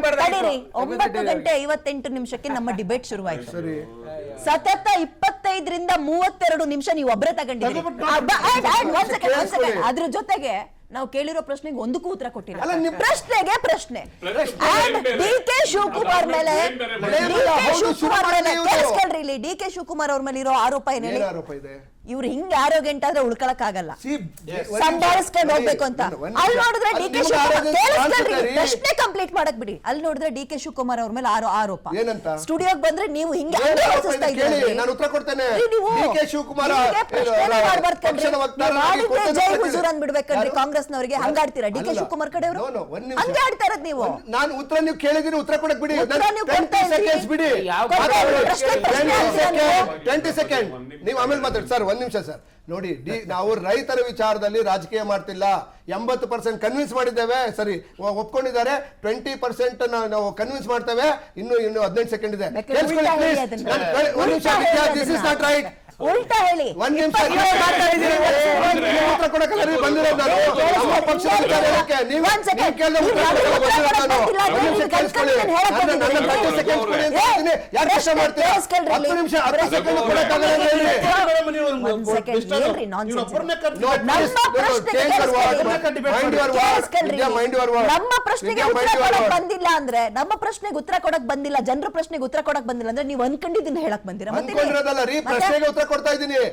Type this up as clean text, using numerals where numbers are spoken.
ತಡೀರಿ, 9:58 ನಮ್ಮ ಡಿಬೇಟ್ ಶುರುವಾಯ್ತು. ಸತತ 25ರಿಂದ 32 ನಿಮಿಷ ನೀವು ಒಬ್ಬರೇ ತಗೊಂಡಿದ್ದೀರಿ. ಅದ್ರ ಜೊತೆಗೆ ನಾವು ಕೇಳಿರೋ ಪ್ರಶ್ನೆಗೆ ಒಂದಕ್ಕೂ ಉತ್ತರ ಕೊಟ್ಟಿಲ್ಲ. ಪ್ರಶ್ನೆಗೆ ಪ್ರಶ್ನೆ. ಡಿ ಕೆ ಶಿವಕುಮಾರ್ ಮೇಲೆ ಕೇಳಿಸ್ಕೊಳ್ರಿ, ಡಿ ಕೆ ಶಿವಕುಮಾರ್ ಅವ್ರ ಮೇಲೆ ಇರೋ ಆರೋಪ ಏನೇಳಿ, ಇವ್ರು ಹಿಂಗೆ ಆರೋಗ್ಯಂಟ್ ಆದ್ರೆ ಉಳ್ಕೊಳಕ್ ಆಗಲ್ಲ, ಸಂಭಾಳಿಸ್ಕೊಂಡು ಹೋಗ್ಬೇಕು ಅಂತ. ಅಲ್ಲಿ ನೋಡಿದ್ರೆ ಡಿ ಕೆ ಶಿವಕುಮಾರ್ ಪ್ರಶ್ನೆ ಕಂಪ್ಲೀಟ್ ಮಾಡಕ್ ಬಿಡಿ. ಅಲ್ಲಿ ನೋಡಿದ್ರೆ ಡಿ ಕೆ ಶಿವಕುಮಾರ್ ಅವ್ರ ಮೇಲೆ ಆರೋಪ. ಸ್ಟುಡಿಯೋಗೆ ಬಂದ್ರೆ ನೀವು ಹಿಂಗೆ ಜೈ ಹುಜೂರ್ ಅಂದ್ಬಿಡ್ಬೇಕಂದ್ರೆ ಕಾಂಗ್ರೆಸ್ನವರಿಗೆ ಹಂಗಾಡ್ತೀರಾ? ಡಿ ಕೆ ಶಿವಕುಮಾರ್ ಕಡೆ ಅವರು ಹಂಗೆ ಆಡ್ತಾ ಇರೋದು ನೀವು. ನಾನು ಉತ್ತರ ನೀವು ಕೇಳಿದೀನಿ, ಉತ್ತರ ಕೊಡಕ್ ಬಿಡಿ. 20 ಸೆಕೆಂಡ್ ನೀವು ಆಮೇಲೆ ಮಾತಾಡಿ ಸರ್. ಒಂದ್ ನಿಮಿಷ ಸರ್. ನೋಡಿ, ನಾವು ರೈತರ ವಿಚಾರದಲ್ಲಿ ರಾಜಕೀಯ ಮಾಡ್ತಿಲ್ಲ. 80% ಕನ್ವಿನ್ಸ್ ಮಾಡಿದ್ದೇವೆ, ಸರಿ ಒಪ್ಕೊಂಡಿದ್ದಾರೆ. 20% ನಾವು ಕನ್ವಿನ್ಸ್ ಮಾಡ್ತೇವೆ. ಇನ್ನು 15 ಸೆಕೆಂಡ್ ಇದೆ. This is not right. ಉಲ್ಟಾ ಹೇಳಿ. ಒಂದ್ ನಿಮಿಷ ಉತ್ತರ ಕೊಡಕ್ಕೆ ಬಂದಿರೋದು ನಾನು. ನಮ್ಮ ಪ್ರಶ್ನೆಗೆ ಉತ್ತರ ಕೊಡಕ್ ಬಂದಿಲ್ಲ ಅಂದ್ರೆ, ನಮ್ಮ ಪ್ರಶ್ನೆಗೆ ಉತ್ತರ ಕೊಡಕ್ ಬಂದಿಲ್ಲ, ಜನರ ಪ್ರಶ್ನೆಗೆ ಉತ್ತರ ಕೊಡಕ್ ಬಂದಿಲ್ಲ ಅಂದ್ರೆ ನೀವು ಅನ್ಕೊಂಡಿದ್ದೀನಿ ಹೇಳಕ್ ಬಂದಿರ? ಪ್ರಶ್ನೆಗೆ ಉತ್ತರ ಕೊಡ್ತಾ ಇದ್ದೀನಿ.